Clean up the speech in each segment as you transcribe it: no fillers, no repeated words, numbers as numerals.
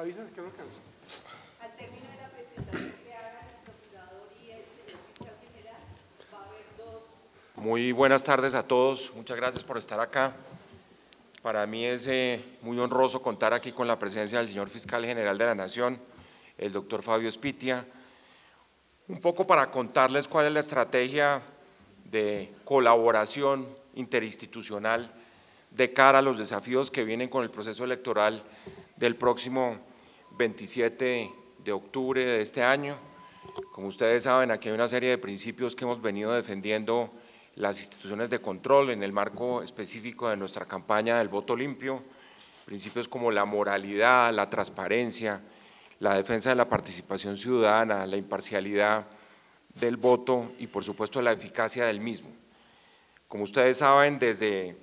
Avísenos que no alcanzo. Al término de la presentación que hagan el procurador y el señor fiscal general, va a haber dos. Muy buenas tardes a todos, muchas gracias por estar acá. Para mí es muy honroso contar aquí con la presencia del señor fiscal general de la Nación, el doctor Fabio Spitia, un poco para contarles cuál es la estrategia de colaboración interinstitucional de cara a los desafíos que vienen con el proceso electoral del próximo 27 de octubre de este año. Como ustedes saben, aquí hay una serie de principios que hemos venido defendiendo las instituciones de control en el marco específico de nuestra campaña del voto limpio, principios como la moralidad, la transparencia, la defensa de la participación ciudadana, la imparcialidad del voto y por supuesto la eficacia del mismo. Como ustedes saben, desde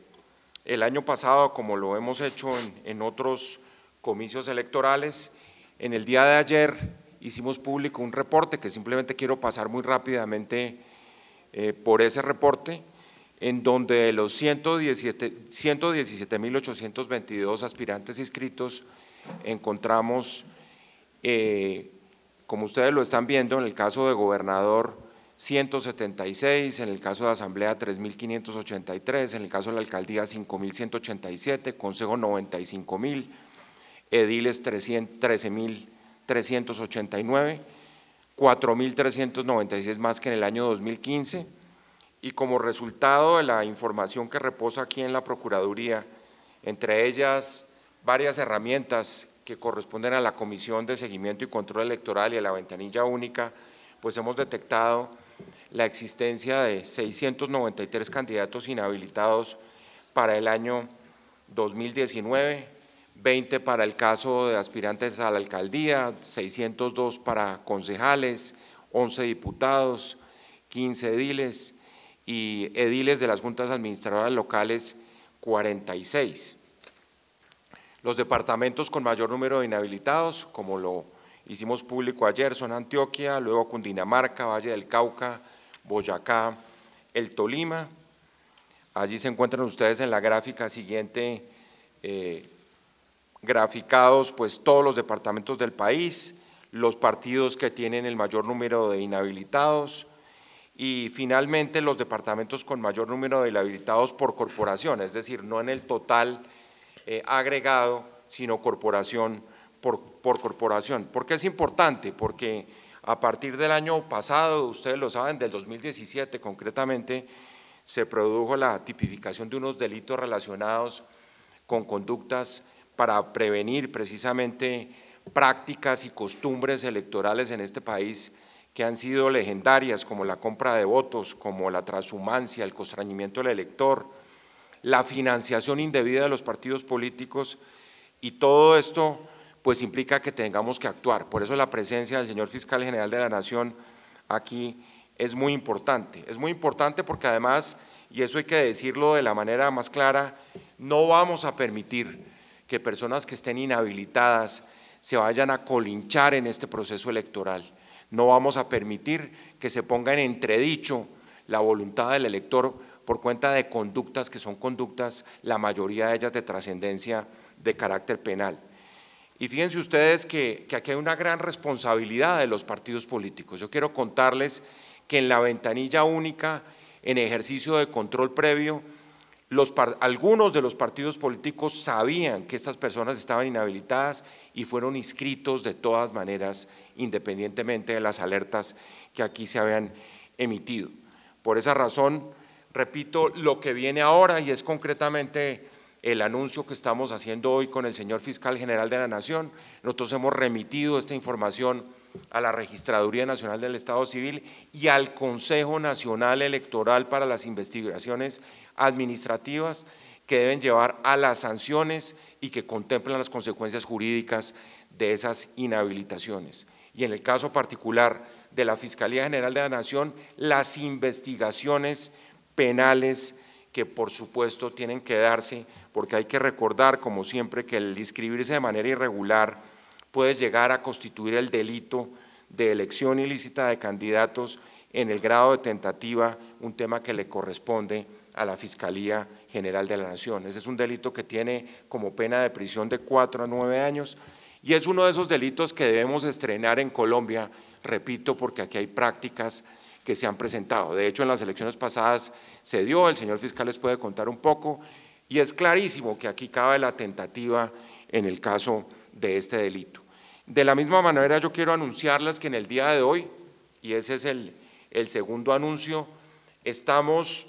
el año pasado, como lo hemos hecho en otros comicios electorales, en el día de ayer hicimos público un reporte que simplemente quiero pasar muy rápidamente por ese reporte, en donde de los 117.822 aspirantes inscritos encontramos, como ustedes lo están viendo, en el caso de gobernador 176, en el caso de asamblea 3.583, en el caso de la alcaldía 5.187, consejo 95.000, ediles 13.389, 4.396 más que en el año 2015, y como resultado de la información que reposa aquí en la Procuraduría, entre ellas varias herramientas que corresponden a la Comisión de Seguimiento y Control Electoral y a la ventanilla única, pues hemos detectado la existencia de 693 candidatos inhabilitados para el año 2019, 20 para el caso de aspirantes a la alcaldía, 602 para concejales, 11 diputados, 15 ediles y ediles de las juntas administradoras locales 46. Los departamentos con mayor número de inhabilitados, como lo hicimos público ayer, son Antioquia, luego Cundinamarca, Valle del Cauca, Boyacá, el Tolima. Allí se encuentran ustedes en la gráfica siguiente graficados pues todos los departamentos del país, los partidos que tienen el mayor número de inhabilitados y finalmente los departamentos con mayor número de inhabilitados por corporación, es decir, no en el total agregado, sino corporación por corporación. ¿Por qué es importante? Porque a partir del año pasado, ustedes lo saben, del 2017 concretamente, se produjo la tipificación de unos delitos relacionados con conductas para prevenir precisamente prácticas y costumbres electorales en este país que han sido legendarias, como la compra de votos, como la transhumancia, el constreñimiento del elector, la financiación indebida de los partidos políticos, y todo esto pues implica que tengamos que actuar. Por eso la presencia del señor fiscal general de la Nación aquí es muy importante porque además, y eso hay que decirlo de la manera más clara, no vamos a permitir que personas que estén inhabilitadas se vayan a colinchar en este proceso electoral. No vamos a permitir que se ponga en entredicho la voluntad del elector por cuenta de conductas que son conductas, la mayoría de ellas de trascendencia de carácter penal. Y fíjense ustedes que aquí hay una gran responsabilidad de los partidos políticos. Yo quiero contarles que en la ventanilla única, en ejercicio de control previo, algunos de los partidos políticos sabían que estas personas estaban inhabilitadas y fueron inscritos de todas maneras, independientemente de las alertas que aquí se habían emitido. Por esa razón, repito, lo que viene ahora, y es concretamente el anuncio que estamos haciendo hoy con el señor fiscal general de la Nación, nosotros hemos remitido esta información a la Registraduría Nacional del Estado Civil y al Consejo Nacional Electoral para las investigaciones administrativas que deben llevar a las sanciones y que contemplan las consecuencias jurídicas de esas inhabilitaciones. Y en el caso particular de la Fiscalía General de la Nación, las investigaciones penales que por supuesto tienen que darse, porque hay que recordar, como siempre, que el inscribirse de manera irregular puede llegar a constituir el delito de elección ilícita de candidatos en el grado de tentativa, un tema que le corresponde a la Fiscalía General de la Nación. Ese es un delito que tiene como pena de prisión de 4 a 9 años Y es uno de esos delitos que debemos estrenar en Colombia, repito, porque aquí hay prácticas que se han presentado. De hecho, en las elecciones pasadas se dio, el señor fiscal les puede contar un poco, y es clarísimo que aquí cabe la tentativa en el caso de este delito. De la misma manera, yo quiero anunciarles que en el día de hoy, y ese es el segundo anuncio, estamos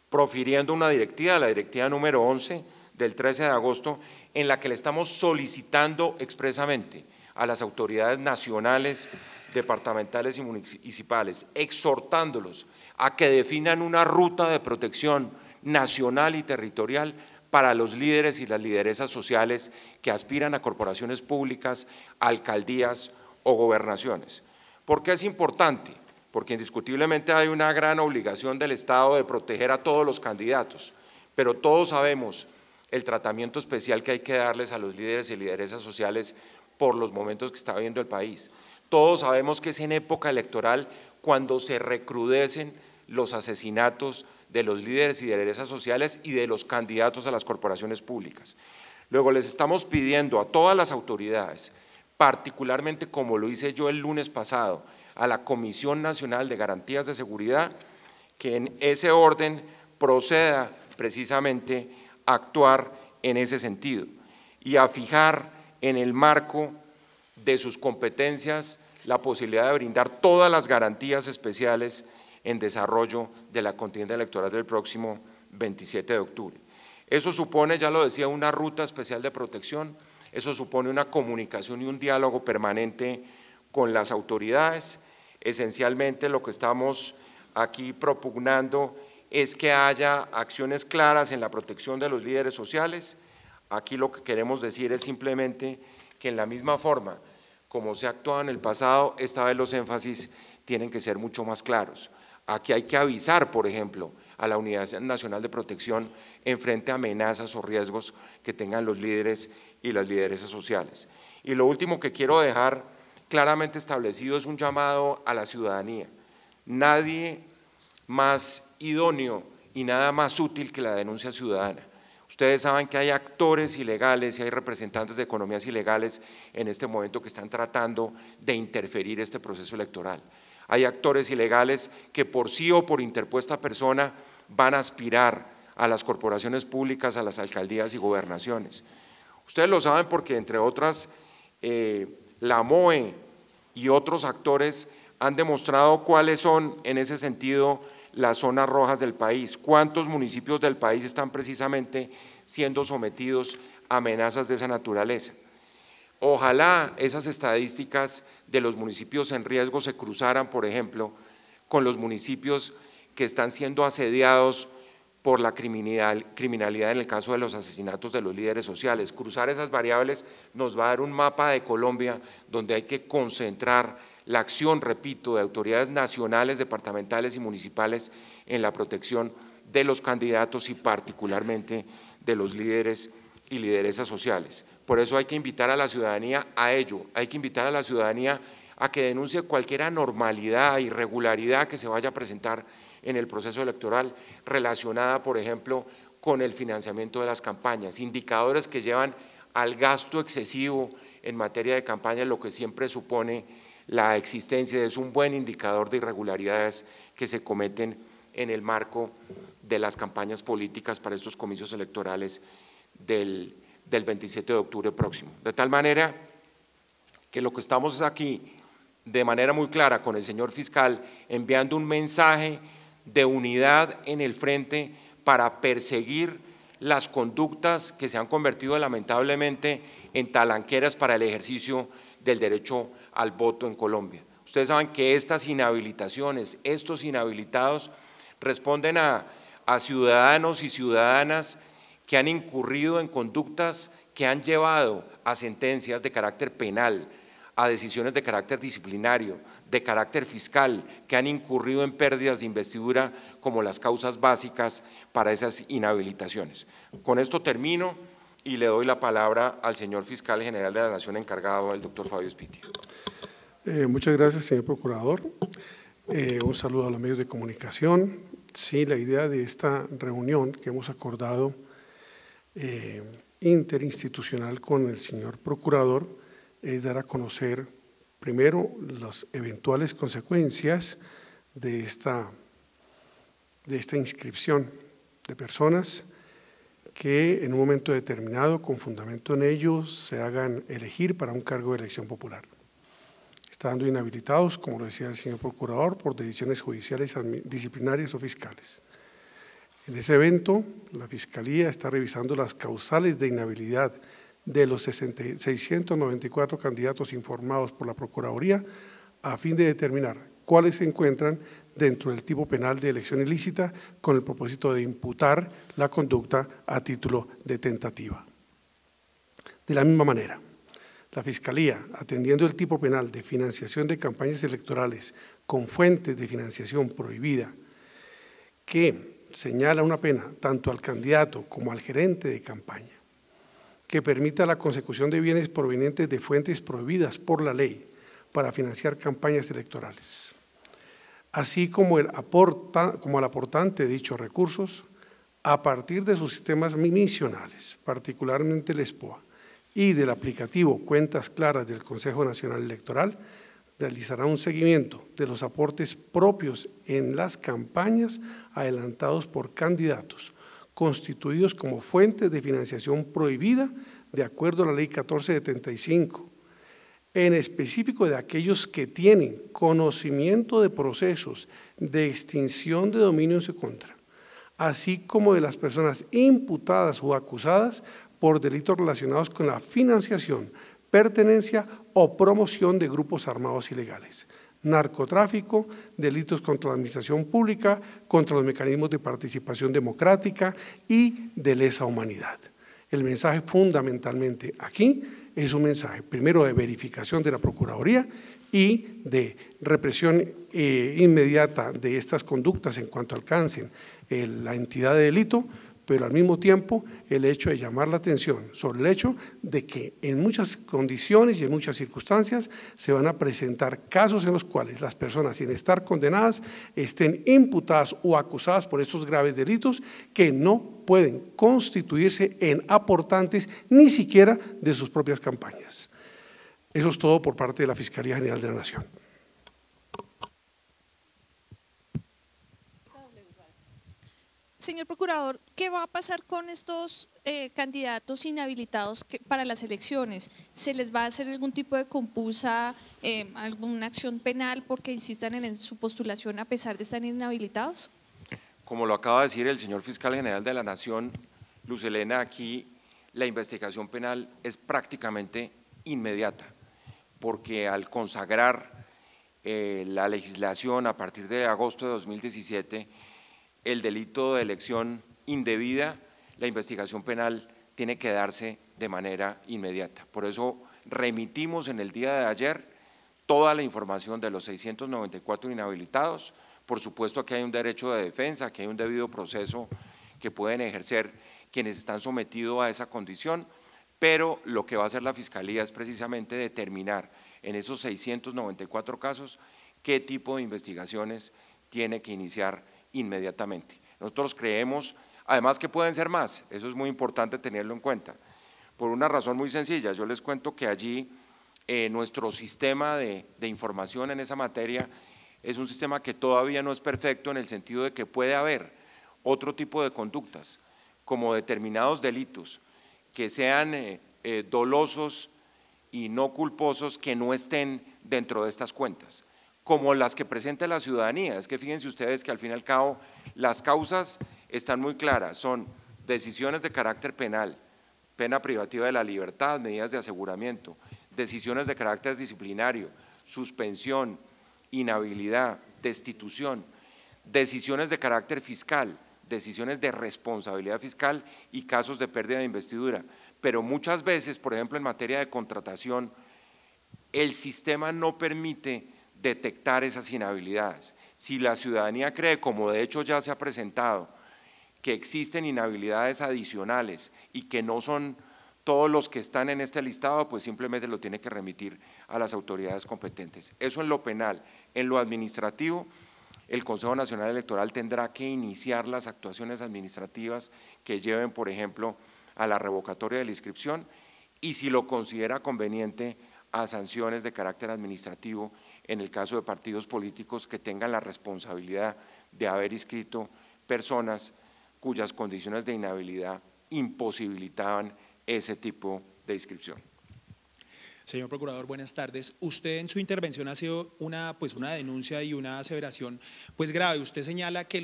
profiriendo una directiva, la directiva número 11 del 13 de agosto, en la que le estamos solicitando expresamente a las autoridades nacionales, departamentales y municipales, exhortándolos a que definan una ruta de protección nacional y territorial para los líderes y las lideresas sociales que aspiran a corporaciones públicas, alcaldías o gobernaciones. ¿Por qué es importante? Porque indiscutiblemente hay una gran obligación del Estado de proteger a todos los candidatos, pero todos sabemos el tratamiento especial que hay que darles a los líderes y lideresas sociales por los momentos que está viviendo el país. Todos sabemos que es en época electoral cuando se recrudecen los asesinatos de los líderes y lideresas sociales y de los candidatos a las corporaciones públicas. Luego les estamos pidiendo a todas las autoridades, particularmente como lo hice yo el lunes pasado, a la Comisión Nacional de Garantías de Seguridad, que en ese orden proceda precisamente a actuar en ese sentido y a fijar en el marco de sus competencias la posibilidad de brindar todas las garantías especiales en desarrollo de la contienda electoral del próximo 27 de octubre. Eso supone, ya lo decía, una ruta especial de protección, eso supone una comunicación y un diálogo permanente con las autoridades. Esencialmente lo que estamos aquí propugnando es que haya acciones claras en la protección de los líderes sociales. Aquí lo que queremos decir es simplemente que en la misma forma como se ha actuado en el pasado, esta vez los énfasis tienen que ser mucho más claros. Aquí hay que avisar, por ejemplo, a la Unidad Nacional de Protección en frente a amenazas o riesgos que tengan los líderes y las lideresas sociales. Y lo último que quiero dejar claramente establecido es un llamado a la ciudadanía. Nadie más idóneo y nada más útil que la denuncia ciudadana. Ustedes saben que hay actores ilegales y hay representantes de economías ilegales en este momento que están tratando de interferir este proceso electoral. Hay actores ilegales que por sí o por interpuesta persona van a aspirar a las corporaciones públicas, a las alcaldías y gobernaciones. Ustedes lo saben porque, entre otras, la MOE y otros actores han demostrado cuáles son, en ese sentido, las zonas rojas del país, cuántos municipios del país están precisamente siendo sometidos a amenazas de esa naturaleza. Ojalá esas estadísticas de los municipios en riesgo se cruzaran, por ejemplo, con los municipios que están siendo asediados por la criminalidad en el caso de los asesinatos de los líderes sociales. Cruzar esas variables nos va a dar un mapa de Colombia donde hay que concentrar la acción, repito, de autoridades nacionales, departamentales y municipales en la protección de los candidatos y particularmente de los líderes y lideresas sociales. Por eso hay que invitar a la ciudadanía a ello, hay que invitar a la ciudadanía a que denuncie cualquier anormalidad, irregularidad que se vaya a presentar en el proceso electoral relacionada, por ejemplo, con el financiamiento de las campañas, indicadores que llevan al gasto excesivo en materia de campaña, lo que siempre supone la existencia, es un buen indicador de irregularidades que se cometen en el marco de las campañas políticas para estos comicios electorales del 27 de octubre próximo. De tal manera que lo que estamos es aquí de manera muy clara con el señor fiscal enviando un mensaje de unidad en el frente para perseguir las conductas que se han convertido lamentablemente en talanqueras para el ejercicio del derecho al voto en Colombia. Ustedes saben que estas inhabilitaciones, estos inhabilitados responden a ciudadanos y ciudadanas que han incurrido en conductas que han llevado a sentencias de carácter penal, a decisiones de carácter disciplinario, de carácter fiscal, que han incurrido en pérdidas de investidura como las causas básicas para esas inhabilitaciones. Con esto termino y le doy la palabra al señor fiscal general de la Nación encargado, el doctor Fabio Spitia. Muchas gracias, señor procurador. Un saludo a los medios de comunicación. Sí, la idea de esta reunión que hemos acordado interinstitucional con el señor Procurador es dar a conocer primero las eventuales consecuencias de esta inscripción de personas que en un momento determinado, con fundamento en ello, se hagan elegir para un cargo de elección popular, estando inhabilitados, como lo decía el señor Procurador, por decisiones judiciales, disciplinarias o fiscales. En ese evento, la Fiscalía está revisando las causales de inhabilidad de los 694 candidatos informados por la Procuraduría a fin de determinar cuáles se encuentran dentro del tipo penal de elección ilícita con el propósito de imputar la conducta a título de tentativa. De la misma manera, la Fiscalía, atendiendo el tipo penal de financiación de campañas electorales con fuentes de financiación prohibida, que señala una pena tanto al candidato como al gerente de campaña, que permita la consecución de bienes provenientes de fuentes prohibidas por la ley para financiar campañas electorales, así como al aportante de dichos recursos, a partir de sus sistemas misionales, particularmente el SPOA, y del aplicativo Cuentas Claras del Consejo Nacional Electoral, realizará un seguimiento de los aportes propios en las campañas adelantados por candidatos, constituidos como fuentes de financiación prohibida de acuerdo a la Ley 1475, en específico de aquellos que tienen conocimiento de procesos de extinción de dominio en su contra, así como de las personas imputadas o acusadas por delitos relacionados con la financiación, pertenencia o promoción de grupos armados ilegales, narcotráfico, delitos contra la administración pública, contra los mecanismos de participación democrática y de lesa humanidad. El mensaje fundamentalmente aquí es un mensaje primero de verificación de la Procuraduría y de represión inmediata de estas conductas en cuanto alcancen la entidad de delito, pero al mismo tiempo el hecho de llamar la atención sobre el hecho de que en muchas condiciones y en muchas circunstancias se van a presentar casos en los cuales las personas, sin estar condenadas, estén imputadas o acusadas por estos graves delitos que no pueden constituirse en aportantes ni siquiera de sus propias campañas. Eso es todo por parte de la Fiscalía General de la Nación. Señor Procurador, ¿qué va a pasar con estos candidatos inhabilitados para las elecciones? ¿Se les va a hacer algún tipo de compulsa, alguna acción penal porque insistan en su postulación a pesar de estar inhabilitados? Como lo acaba de decir el señor Fiscal General de la Nación, Luz Helena, aquí la investigación penal es prácticamente inmediata, porque al consagrar la legislación a partir de agosto de 2017, el delito de elección indebida, la investigación penal tiene que darse de manera inmediata. Por eso remitimos en el día de ayer toda la información de los 694 inhabilitados. Por supuesto que hay un derecho de defensa, que hay un debido proceso que pueden ejercer quienes están sometidos a esa condición, pero lo que va a hacer la Fiscalía es precisamente determinar en esos 694 casos qué tipo de investigaciones tiene que iniciar inmediatamente. Nosotros creemos, además que pueden ser más, eso es muy importante tenerlo en cuenta, por una razón muy sencilla. Yo les cuento que allí nuestro sistema de información en esa materia es un sistema que todavía no es perfecto en el sentido de que puede haber otro tipo de conductas, como determinados delitos que sean dolosos y no culposos que no estén dentro de estas cuentas, como las que presenta la ciudadanía. Es que fíjense ustedes que al fin y al cabo las causas están muy claras, son decisiones de carácter penal, pena privativa de la libertad, medidas de aseguramiento, decisiones de carácter disciplinario, suspensión, inhabilidad, destitución, decisiones de carácter fiscal, decisiones de responsabilidad fiscal y casos de pérdida de investidura. Pero muchas veces, por ejemplo, en materia de contratación, el sistema no permite detectar esas inhabilidades. Si la ciudadanía cree, como de hecho ya se ha presentado, que existen inhabilidades adicionales y que no son todos los que están en este listado, pues simplemente lo tiene que remitir a las autoridades competentes. Eso en lo penal. En lo administrativo, el Consejo Nacional Electoral tendrá que iniciar las actuaciones administrativas que lleven, por ejemplo, a la revocatoria de la inscripción y, si lo considera conveniente, a sanciones de carácter administrativo en el caso de partidos políticos que tengan la responsabilidad de haber inscrito personas cuyas condiciones de inhabilidad imposibilitaban ese tipo de inscripción. Señor Procurador, buenas tardes. Usted en su intervención ha sido una denuncia y una aseveración grave. Usted señala que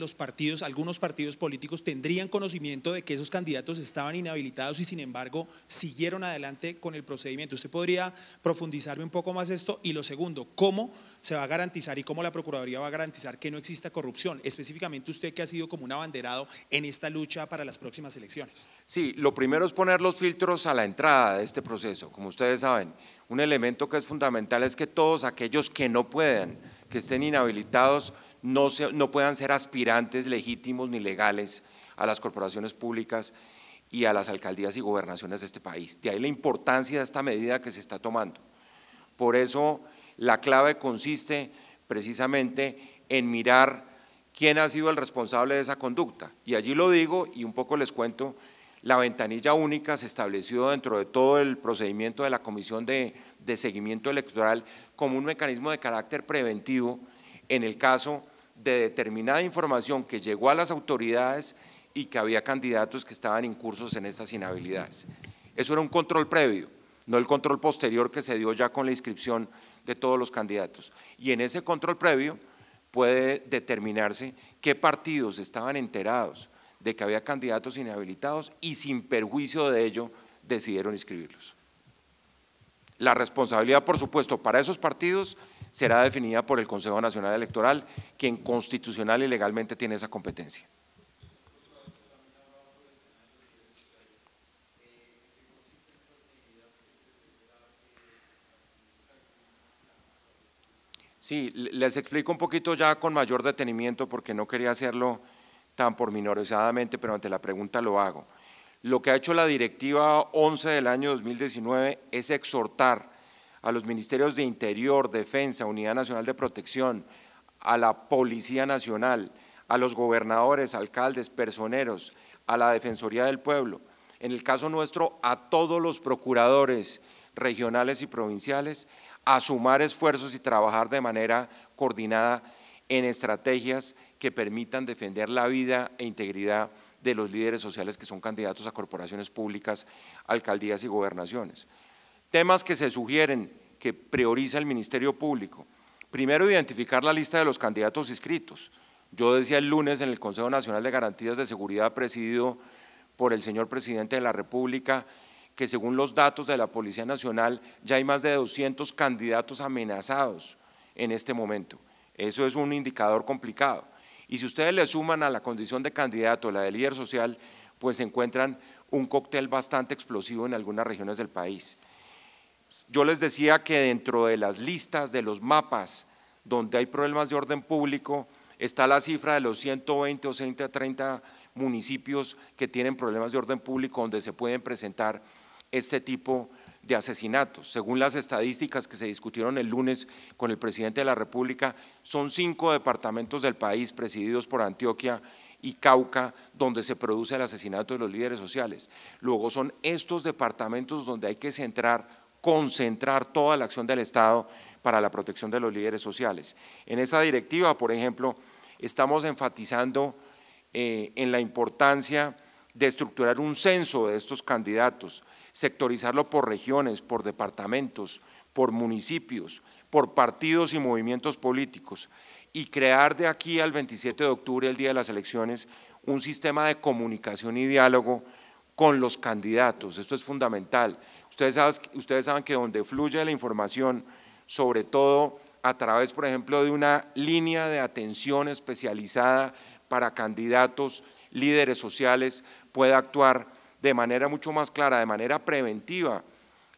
algunos partidos políticos tendrían conocimiento de que esos candidatos estaban inhabilitados y sin embargo siguieron adelante con el procedimiento. ¿Usted podría profundizarme un poco más esto? Y lo segundo, ¿cómo se va a garantizar y cómo la Procuraduría va a garantizar que no exista corrupción? Específicamente usted, que ha sido como un abanderado en esta lucha para las próximas elecciones. Sí, lo primero es poner los filtros a la entrada de este proceso. Como ustedes saben, un elemento que es fundamental es que todos aquellos que no puedan, que estén inhabilitados, no puedan ser aspirantes legítimos ni legales a las corporaciones públicas y a las alcaldías y gobernaciones de este país. De ahí la importancia de esta medida que se está tomando. Por eso la clave consiste precisamente en mirar quién ha sido el responsable de esa conducta. Y allí lo digo y un poco les cuento. La ventanilla única se estableció dentro de todo el procedimiento de la Comisión de Seguimiento Electoral como un mecanismo de carácter preventivo en el caso de determinada información que llegó a las autoridades y que había candidatos que estaban incursos en estas inhabilidades. Eso era un control previo, no el control posterior que se dio ya con la inscripción de todos los candidatos. Y en ese control previo puede determinarse qué partidos estaban enterados de que había candidatos inhabilitados y sin perjuicio de ello decidieron inscribirlos. La responsabilidad, por supuesto, para esos partidos será definida por el Consejo Nacional Electoral, quien constitucional y legalmente tiene esa competencia. Sí, les explico un poquito ya con mayor detenimiento porque no quería hacerlo tan pormenorizadamente, pero ante la pregunta lo hago. Lo que ha hecho la Directiva 11 del año 2019 es exhortar a los Ministerios de Interior, Defensa, Unidad Nacional de Protección, a la Policía Nacional, a los gobernadores, alcaldes, personeros, a la Defensoría del Pueblo, en el caso nuestro a todos los procuradores regionales y provinciales, a sumar esfuerzos y trabajar de manera coordinada en estrategias que permitan defender la vida e integridad de los líderes sociales que son candidatos a corporaciones públicas, alcaldías y gobernaciones. Temas que se sugieren que prioriza el Ministerio Público. Primero, identificar la lista de los candidatos inscritos. Yo decía el lunes en el Consejo Nacional de Garantías de Seguridad presidido por el señor Presidente de la República que según los datos de la Policía Nacional ya hay más de 200 candidatos amenazados en este momento. Eso es un indicador complicado. Y si ustedes le suman a la condición de candidato, la de líder social, pues encuentran un cóctel bastante explosivo en algunas regiones del país. Yo les decía que dentro de las listas, de los mapas donde hay problemas de orden público, está la cifra de los 120 o 130 municipios que tienen problemas de orden público donde se pueden presentar este tipo de asesinatos. Según las estadísticas que se discutieron el lunes con el Presidente de la República, son 5 departamentos del país presididos por Antioquia y Cauca donde se produce el asesinato de los líderes sociales. Luego son estos departamentos donde hay que concentrar toda la acción del Estado para la protección de los líderes sociales. En esa directiva, por ejemplo, estamos enfatizando en la importancia de estructurar un censo de estos candidatos, sectorizarlo por regiones, por departamentos, por municipios, por partidos y movimientos políticos y crear de aquí al 27 de octubre, el día de las elecciones, un sistema de comunicación y diálogo con los candidatos. Esto es fundamental. Ustedes saben que donde fluye la información, sobre todo a través, por ejemplo, de una línea de atención especializada para candidatos, líderes sociales, puede actuar de manera mucho más clara, de manera preventiva,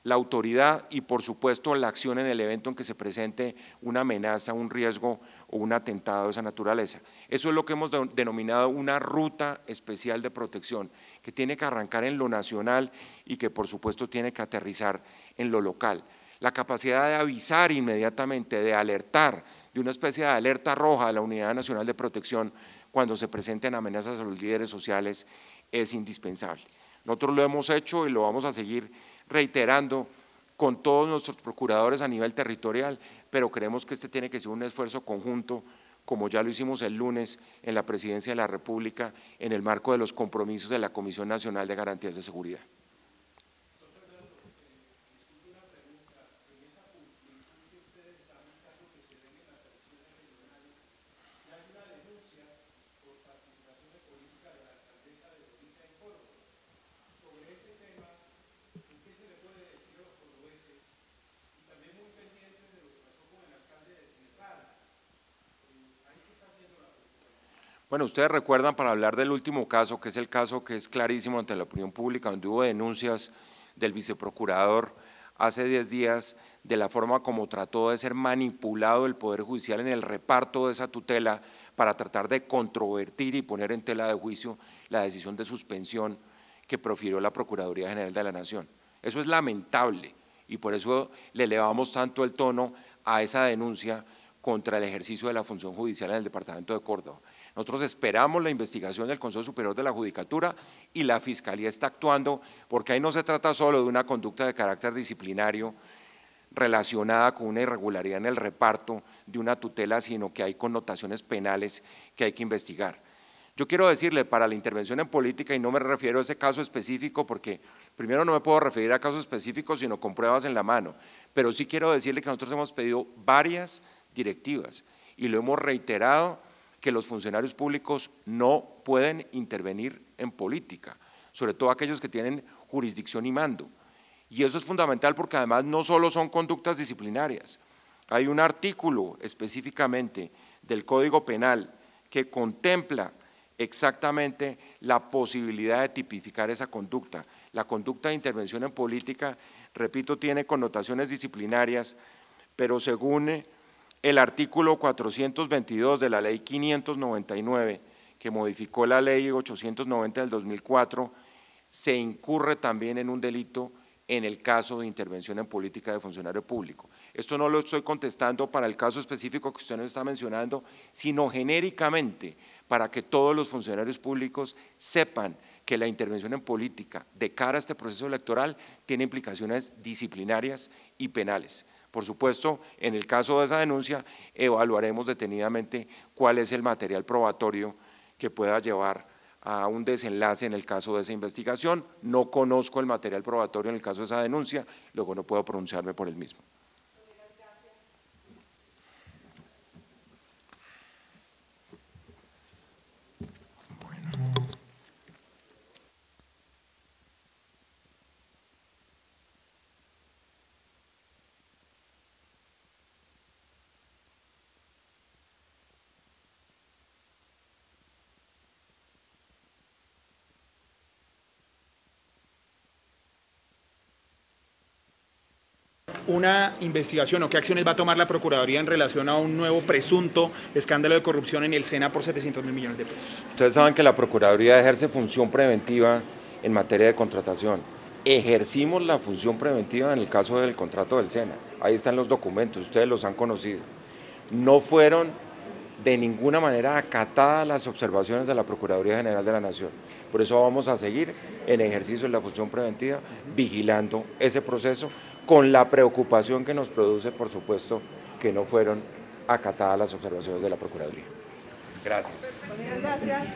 la autoridad y por supuesto la acción en el evento en que se presente una amenaza, un riesgo o un atentado de esa naturaleza. Eso es lo que hemos denominado una ruta especial de protección, que tiene que arrancar en lo nacional y que por supuesto tiene que aterrizar en lo local. La capacidad de avisar inmediatamente, de alertar, de una especie de alerta roja a la Unidad Nacional de Protección cuando se presenten amenazas a los líderes sociales es indispensable. Nosotros lo hemos hecho y lo vamos a seguir reiterando con todos nuestros procuradores a nivel territorial, pero creemos que este tiene que ser un esfuerzo conjunto, como ya lo hicimos el lunes en la Presidencia de la República, en el marco de los compromisos de la Comisión Nacional de Garantías de Seguridad. Bueno, ustedes recuerdan, para hablar del último caso, que es el caso que es clarísimo ante la opinión pública, donde hubo denuncias del viceprocurador hace 10 días de la forma como trató de ser manipulado el Poder Judicial en el reparto de esa tutela para tratar de controvertir y poner en tela de juicio la decisión de suspensión que profirió la Procuraduría General de la Nación. Eso es lamentable y por eso le elevamos tanto el tono a esa denuncia contra el ejercicio de la función judicial en el departamento de Córdoba. Nosotros esperamos la investigación del Consejo Superior de la Judicatura y la Fiscalía está actuando, porque ahí no se trata solo de una conducta de carácter disciplinario relacionada con una irregularidad en el reparto de una tutela, sino que hay connotaciones penales que hay que investigar. Yo quiero decirle, para la intervención en política, y no me refiero a ese caso específico, porque primero no me puedo referir a casos específicos, sino con pruebas en la mano, pero sí quiero decirle que nosotros hemos pedido varias directivas y lo hemos reiterado, que los funcionarios públicos no pueden intervenir en política, sobre todo aquellos que tienen jurisdicción y mando. Y eso es fundamental porque además no solo son conductas disciplinarias, hay un artículo específicamente del Código Penal que contempla exactamente la posibilidad de tipificar esa conducta. La conducta de intervención en política, repito, tiene connotaciones disciplinarias, pero según el artículo 422 de la Ley 599, que modificó la Ley 890 del 2004, se incurre también en un delito en el caso de intervención en política de funcionario público. Esto no lo estoy contestando para el caso específico que usted nos está mencionando, sino genéricamente para que todos los funcionarios públicos sepan que la intervención en política de cara a este proceso electoral tiene implicaciones disciplinarias y penales. Por supuesto, en el caso de esa denuncia, evaluaremos detenidamente cuál es el material probatorio que pueda llevar a un desenlace en el caso de esa investigación. No conozco el material probatorio en el caso de esa denuncia, luego no puedo pronunciarme por el mismo. Una investigación o qué acciones va a tomar la Procuraduría en relación a un nuevo presunto escándalo de corrupción en el SENA por 700.000 millones de pesos. Ustedes saben que la Procuraduría ejerce función preventiva en materia de contratación. Ejercimos la función preventiva en el caso del contrato del SENA. Ahí están los documentos, ustedes los han conocido. No fueron de ninguna manera acatadas las observaciones de la Procuraduría General de la Nación. Por eso vamos a seguir en ejercicio de la función preventiva, vigilando ese proceso, con la preocupación que nos produce, por supuesto, que no fueron acatadas las observaciones de la Procuraduría. Gracias. Gracias.